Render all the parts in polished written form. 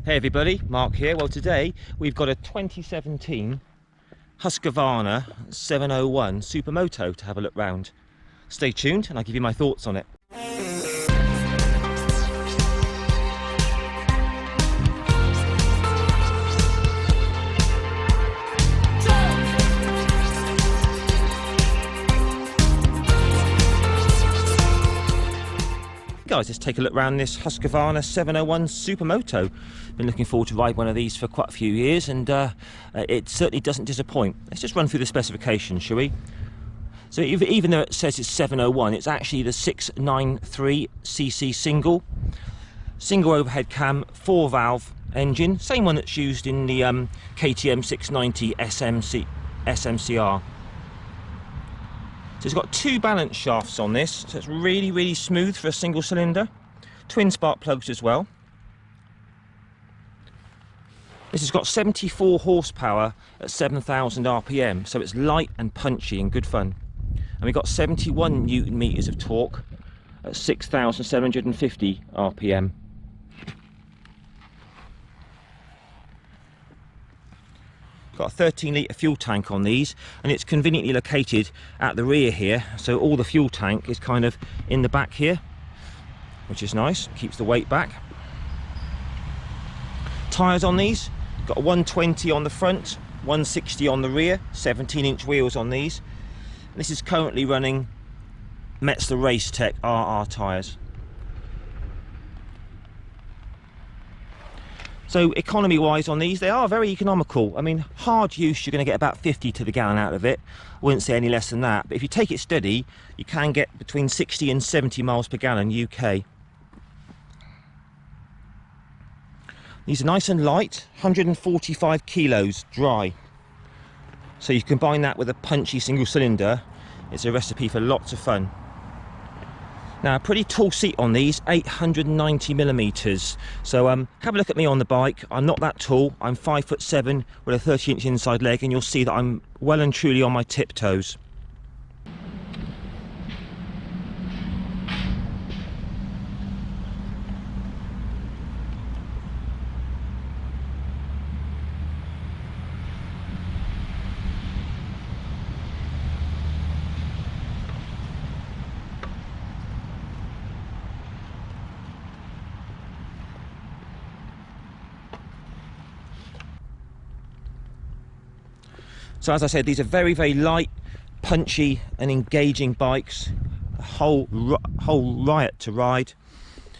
Hey everybody, Mark here. Well, today we've got a 2017 Husqvarna 701 Supermoto to have a look round. Stay tuned and I'll give you my thoughts on it. Guys, let's take a look around this Husqvarna 701 Supermoto. Been looking forward to ride one of these for quite a few years, and it certainly doesn't disappoint. Let's just run through the specifications, shall we? So even though it says it's 701, it's actually the 693cc single overhead cam, 4-valve engine, same one that's used in the KTM 690 SMCR. So it's got two balance shafts on this, so it's really smooth for a single cylinder. Twin spark plugs as well. This has got 74 horsepower at 7,000 RPM, so it's light and punchy and good fun. And we've got 71 Newton meters of torque at 6,750 RPM. Got a 13-litre fuel tank on these, and it's conveniently located at the rear here, so all the fuel tank is kind of in the back here, which is nice, keeps the weight back. Tyres on these, got a 120 on the front, 160 on the rear, 17-inch wheels on these. This is currently running Metzeler Race Tech RR tyres. So economy wise on these, they are very economical. I mean, hard use, you're going to get about 50 to the gallon out of it. I wouldn't say any less than that, but if you take it steady, you can get between 60 and 70 miles per gallon UK. These are nice and light, 145 kilos dry. So you combine that with a punchy single cylinder, it's a recipe for lots of fun. Now, a pretty tall seat on these, 890 millimeters. So have a look at me on the bike. I'm not that tall. I'm 5'7" with a 30-inch inside leg, and you'll see that I'm well and truly on my tiptoes. So as I said, these are very light, punchy and engaging bikes. A whole riot to ride.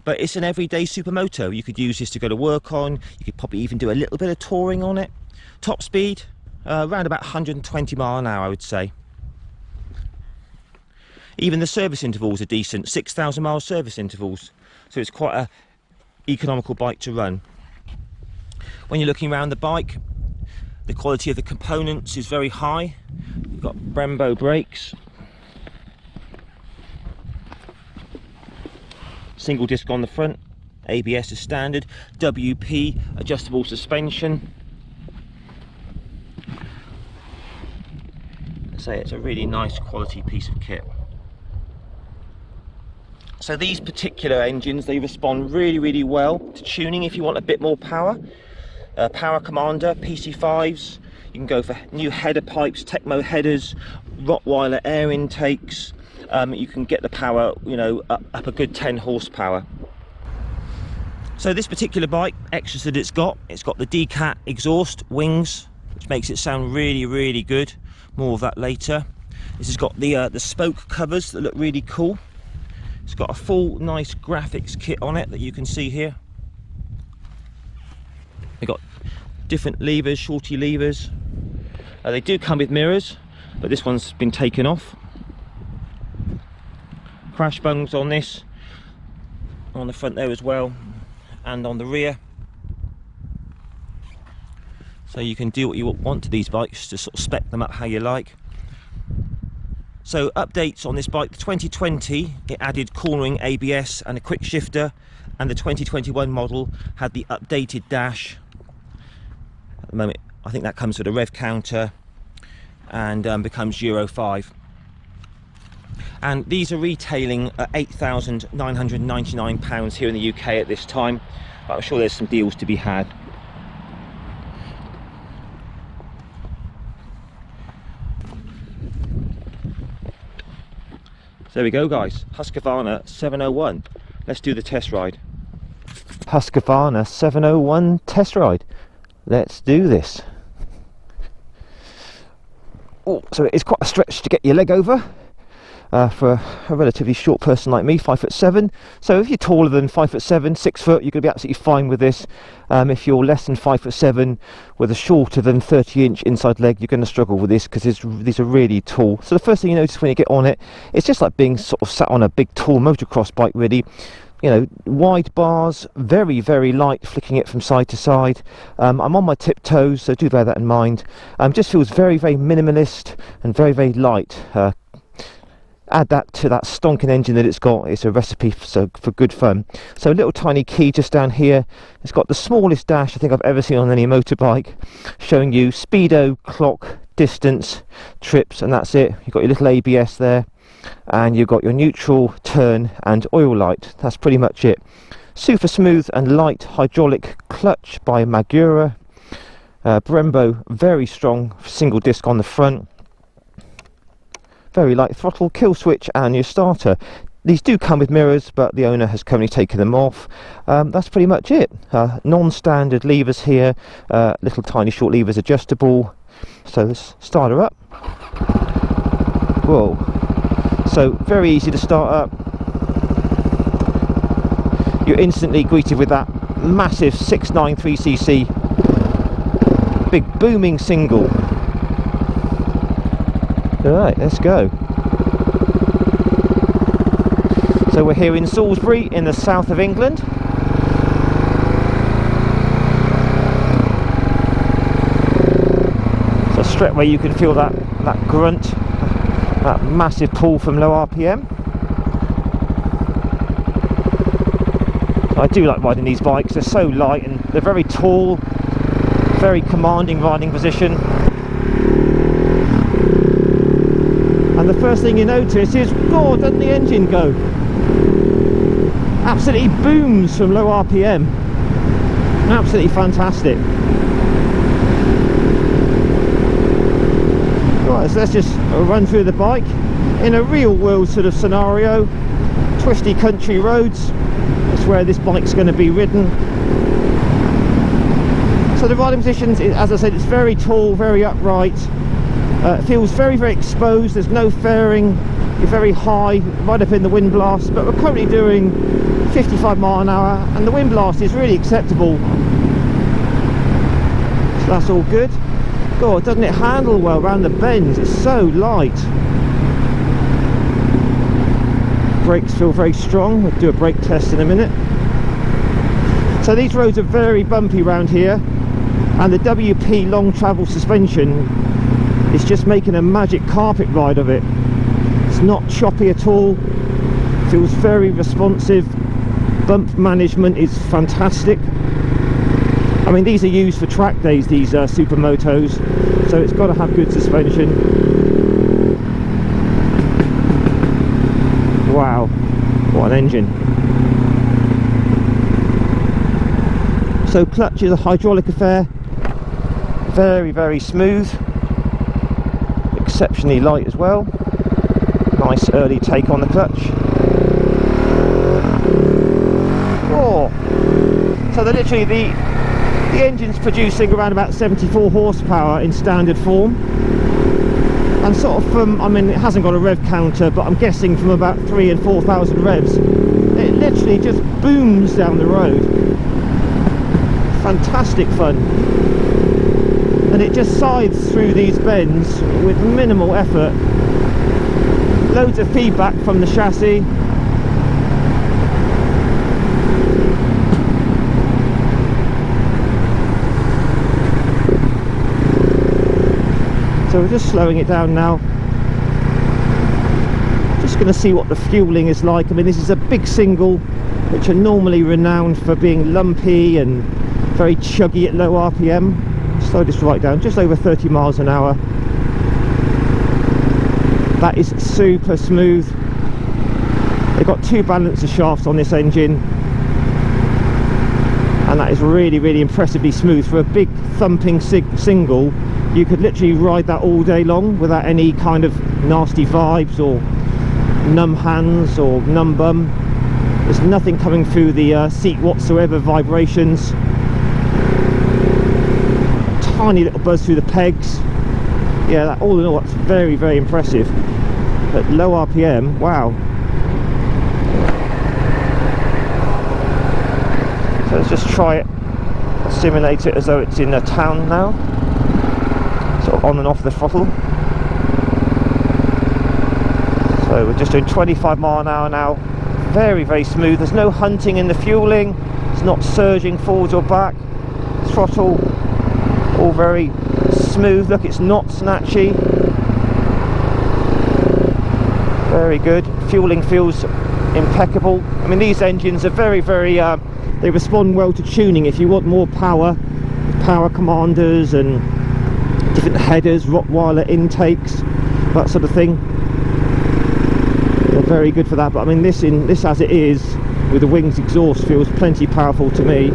But it's an everyday supermoto. You could use this to go to work on. You could probably even do a little bit of touring on it. Top speed, around about 120 mile an hour, I would say. Even the service intervals are decent, 6,000 mile service intervals. So it's quite a economical bike to run. When you're looking around the bike, the quality of the components is very high. You've got Brembo brakes, single disc on the front, ABS is standard, WP adjustable suspension. I'd say it's a really nice quality piece of kit. So these particular engines, they respond really well to tuning if you want a bit more power. Power Commander, PC5s, you can go for new header pipes, Tecmo headers, Rottweiler air intakes. You can get the power, you know, up a good 10 horsepower. So this particular bike, extras that it's got the DCAT exhaust wings, which makes it sound really good. More of that later. This has got the spoke covers that look really cool. It's got a full nice graphics kit on it that you can see here. They've got different levers, shorty levers. They do come with mirrors, but this one's been taken off. Crash bungs on this, on the front there as well, and on the rear. So you can do what you want to these bikes, to sort of spec them up how you like. So updates on this bike, the 2020, it added cornering ABS and a quick shifter, and the 2021 model had the updated dash. At the moment, I think that comes with a rev counter and becomes Euro 5. And these are retailing at £8,999 here in the UK at this time. but I'm sure there's some deals to be had. So there we go guys, Husqvarna 701. Let's do the test ride. Husqvarna 701 test ride. Let's do this. Oh, so it is quite a stretch to get your leg over for a relatively short person like me, 5'7". So if you're taller than 5'7", 6 foot, you're going to be absolutely fine with this. If you're less than 5'7", with a shorter than 30-inch inside leg, you're going to struggle with this because these are really tall. So the first thing you notice when you get on it, it's just like being sort of sat on a big tall motocross bike really. You know, wide bars, very, very light, flicking it from side to side. I'm on my tiptoes, so do bear that in mind. Just feels very, very minimalist and very, very light. Add that to that stonking engine that it's got, it's a recipe for good fun. So a little tiny key just down here. It's got the smallest dash I think I've ever seen on any motorbike, showing you speedo, clock, distance, trips, and that's it. You've got your little ABS there. And you've got your neutral, turn and oil light. That's pretty much it. Super smooth and light hydraulic clutch by Magura. Brembo, very strong single disc on the front. Very light throttle, kill switch and your starter. These do come with mirrors, but the owner has currently taken them off. That's pretty much it. Non-standard levers here, little tiny short levers adjustable. So let's start her up. Whoa. So very easy to start up. You're instantly greeted with that massive 693cc big booming single. Alright, let's go. So we're here in Salisbury in the south of England. So straight away you can feel that grunt, that massive pull from low RPM. I do like riding these bikes, they're so light and they're very tall, very commanding riding position. And the first thing you notice is, God, doesn't the engine go? Absolutely booms from low RPM. Absolutely fantastic. Right, so let's just run through the bike in a real world sort of scenario. Twisty country roads, that's where this bike's going to be ridden. So the riding positions, as I said, it's very tall, very upright. It feels very, very exposed, there's no fairing, you're very high, right up in the wind blast, but we're currently doing 55 mile an hour and the wind blast is really acceptable. So that's all good. God, doesn't it handle well around the bends? It's so light. Brakes feel very strong. We'll do a brake test in a minute. So these roads are very bumpy around here, and the WP long travel suspension is just making a magic carpet ride of it. It's not choppy at all. Feels very responsive. Bump management is fantastic. I mean, these are used for track days, these Supermotos, so it's got to have good suspension. Wow, what an engine. So clutch is a hydraulic affair, very, very smooth, exceptionally light as well. Nice early take on the clutch. Whoa. So they're literally the engine's producing around about 74 horsepower in standard form, and sort of from, I mean, it hasn't got a rev counter, but I'm guessing from about 3,000 and 4,000 revs it literally just booms down the road. Fantastic fun, and it just scythes through these bends with minimal effort. Loads of feedback from the chassis. So we're just slowing it down now. Just going to see what the fueling is like. I mean, this is a big single, which are normally renowned for being lumpy and very chuggy at low RPM. Slow this right down, just over 30 miles an hour. That is super smooth. They've got two balancer shafts on this engine. and that is really, really impressively smooth. For a big thumping single, you could literally ride that all day long without any kind of nasty vibes or numb hands or numb bum. There's nothing coming through the seat whatsoever, vibrations. Tiny little buzz through the pegs. Yeah, that, all in all, that's very, very impressive. At low RPM, wow. So let's just try it, simulate it as though it's in a town now. Sort of on and off the throttle. So we're just doing 25 mile an hour now. Very, very smooth. There's no hunting in the fueling. It's not surging forwards or back. Throttle, all very smooth. Look, it's not snatchy. Very good. Fueling feels impeccable. I mean, these engines are very, very they respond well to tuning. If you want more power, power commanders and different headers, Rottweiler intakes, that sort of thing, they're very good for that. But I mean, this as it is with the wings exhaust feels plenty powerful to me.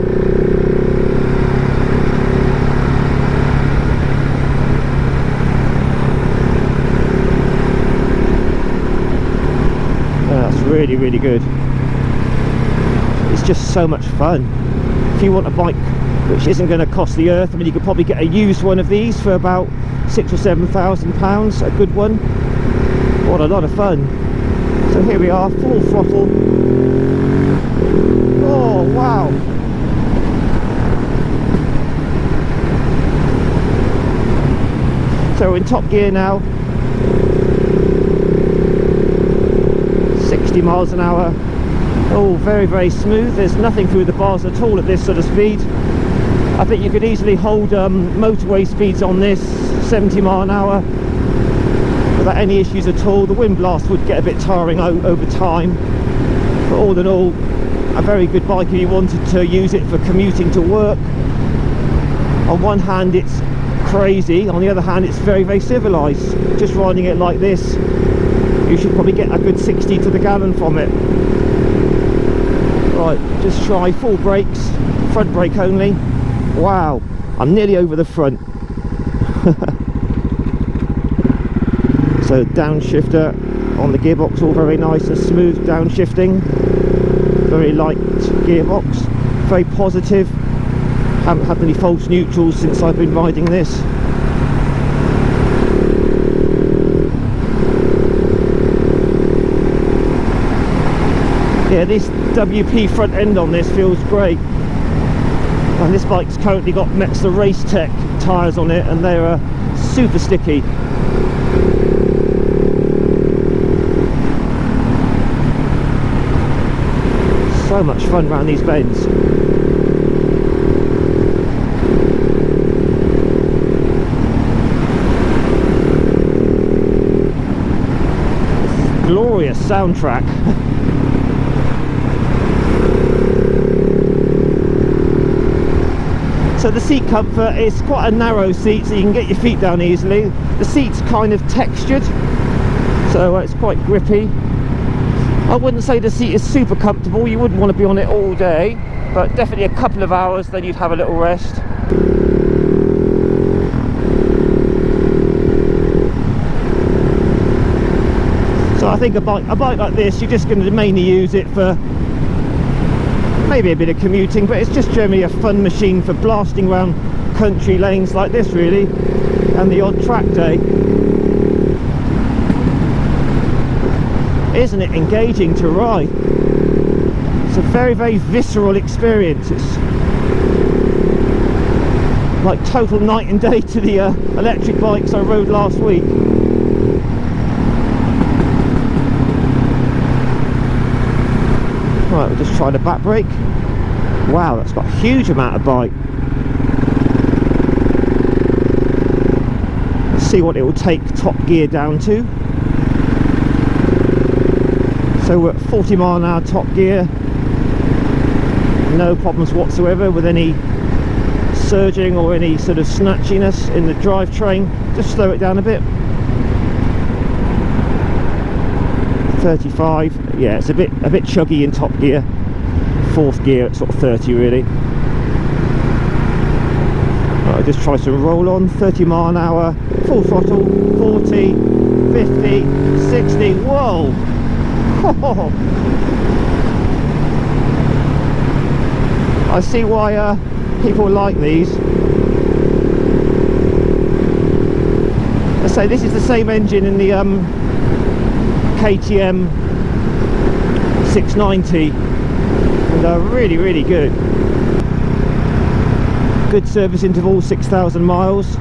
Really, really good. It's just so much fun. If you want a bike which isn't going to cost the earth, I mean, you could probably get a used one of these for about £6,000 or £7,000, a good one. What a lot of fun. So here we are, full throttle. Oh wow. So we're in top gear now. 60 miles an hour. Oh, very, very smooth. There's nothing through the bars at all at this sort of speed. I think you could easily hold motorway speeds on this, 70 mile an hour, without any issues at all. The wind blast would get a bit tiring over time, but all in all, a very good bike if you wanted to use it for commuting to work. On one hand, it's crazy. On the other hand, it's very, very civilized. Just riding it like this, you should probably get a good 60 to the gallon from it. Right, just try full brakes, front brake only. Wow, I'm nearly over the front. So downshifter on the gearbox, all very nice and smooth downshifting. Very light gearbox, very positive. Haven't had any false neutrals since I've been riding this. Yeah, this WP front end on this feels great. And this bike's currently got Metzeler Race Tech tyres on it, and they're super sticky. So much fun around these bends. Glorious soundtrack. So the seat comfort is quite a narrow seat, so you can get your feet down easily. The seat's kind of textured, so it's quite grippy. I wouldn't say the seat is super comfortable. You wouldn't want to be on it all day, but definitely a couple of hours, then you'd have a little rest. So I think a bike like this, you're just going to mainly use it for maybe a bit of commuting, but it's just generally a fun machine for blasting around country lanes like this, really, and the odd track day. Isn't it engaging to ride? It's a very, very visceral experience. It's like total night and day to the electric bikes I rode last week. Right, we'll just try the back brake. Wow, that's got a huge amount of bite. Let's see what it will take top gear down to. So we're at 40 mile an hour top gear. No problems whatsoever with any surging or any sort of snatchiness in the drivetrain. Just slow it down a bit. 35, yeah, it's a bit chuggy in top gear. Fourth gear at sort of 30 really. Right, just try some roll on, 30 mile an hour, full throttle, 40, 50, 60, whoa! I see why people like these. Let's say this is the same engine in the KTM 690, and they're really, really good. Good service interval, 6,000 miles.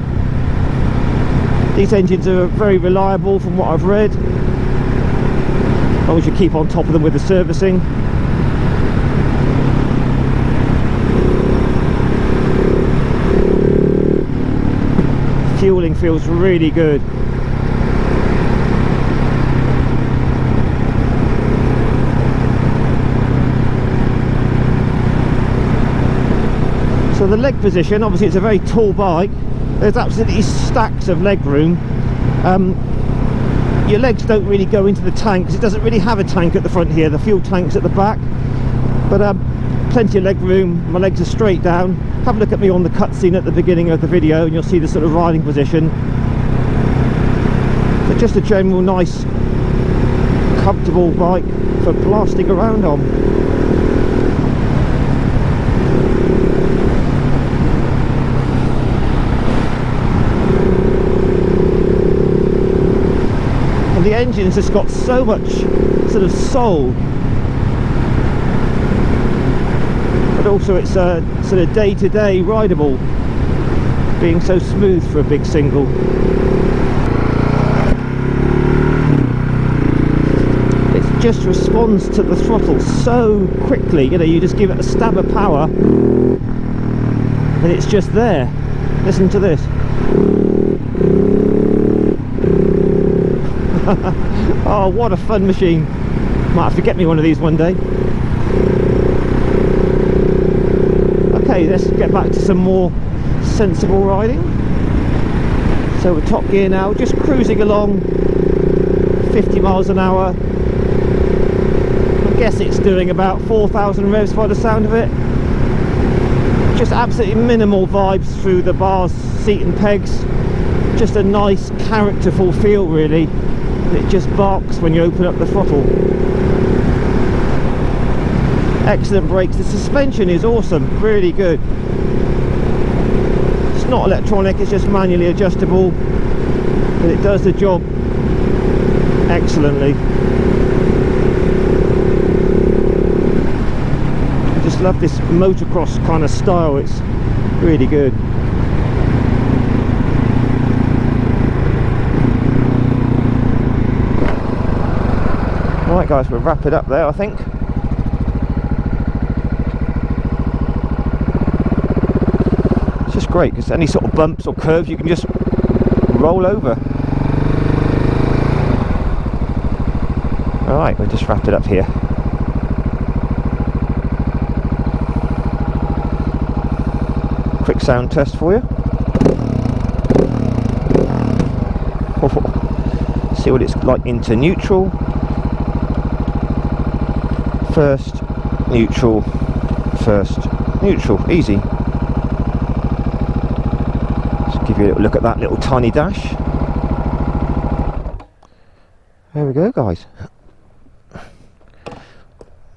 These engines are very reliable from what I've read, as long as you keep on top of them with the servicing. Fueling feels really good. So the leg position, obviously it's a very tall bike, there's absolutely stacks of leg room. Your legs don't really go into the tank because it doesn't really have a tank at the front here, the fuel tank's at the back, but plenty of leg room. My legs are straight down. Have a look at me on the cutscene at the beginning of the video and you'll see the sort of riding position. So just a general nice comfortable bike for blasting around on. The engine's just got so much sort of soul, but also it's sort of day-to-day rideable, being so smooth for a big single. It just responds to the throttle so quickly, you know, you just give it a stab of power and it's just there. Listen to this. Oh, what a fun machine. Might have to get me one of these one day. Okay, let's get back to some more sensible riding. So we're top gear now, just cruising along, 50 miles an hour. I guess it's doing about 4,000 revs by the sound of it. Just absolutely minimal vibes through the bars, seat and pegs. Just a nice characterful feel really. It just barks when you open up the throttle. Excellent brakes. The suspension is awesome, really good. It's not electronic, it's just manually adjustable, but it does the job excellently. I just love this motocross kind of style, it's really good. Right guys, we'll wrap it up there I think. It's just great because any sort of bumps or curves you can just roll over. Alright, we'll just wrap it up here. Quick sound test for you. See what it's like into neutral. First, neutral, first, neutral, easy. Just give you a little look at that little tiny dash. There we go guys.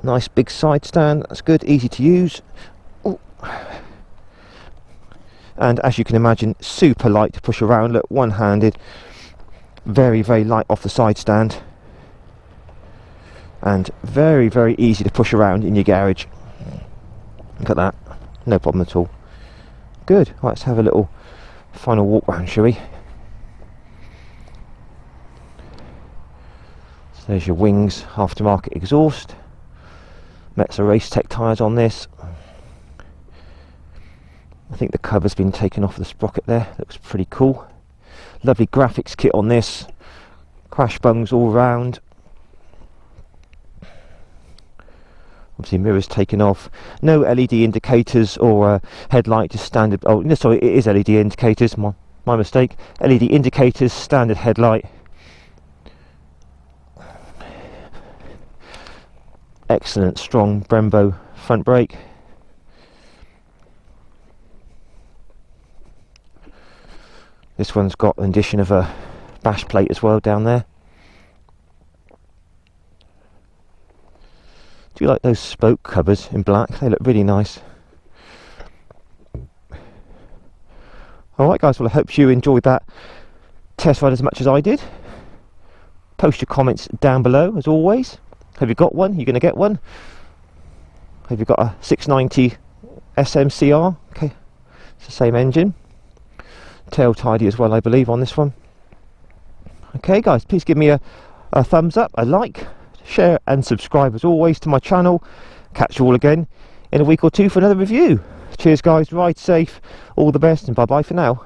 Nice big side stand, that's good, easy to use. Ooh. And as you can imagine, super light to push around, look, one-handed. Very, very light off the side stand. And very, very easy to push around in your garage. Look at that, no problem at all. Good, right, let's have a little final walk round, shall we? So there's your Wings aftermarket exhaust. Metzer Race Tech tyres on this. I think the cover's been taken off the sprocket there, looks pretty cool. Lovely graphics kit on this. Crash bungs all round. Obviously mirrors taken off, no LED indicators or headlight, just standard. Oh no, sorry, it is LED indicators, my mistake. LED indicators, standard headlight. Excellent strong Brembo front brake. This one's got an addition of a bash plate as well down there. Do you like those spoke covers in black? They look really nice. Alright guys, well I hope you enjoyed that test ride as much as I did. Post your comments down below as always. Have you got one? You're going to get one? Have you got a 690 SMCR? Okay, it's the same engine. Tail tidy as well, I believe, on this one. Okay guys, please give me a thumbs up, a like, share and subscribe as always to my channel. Catch you all again in a week or two for another review. Cheers guys, ride safe, all the best, and bye bye for now.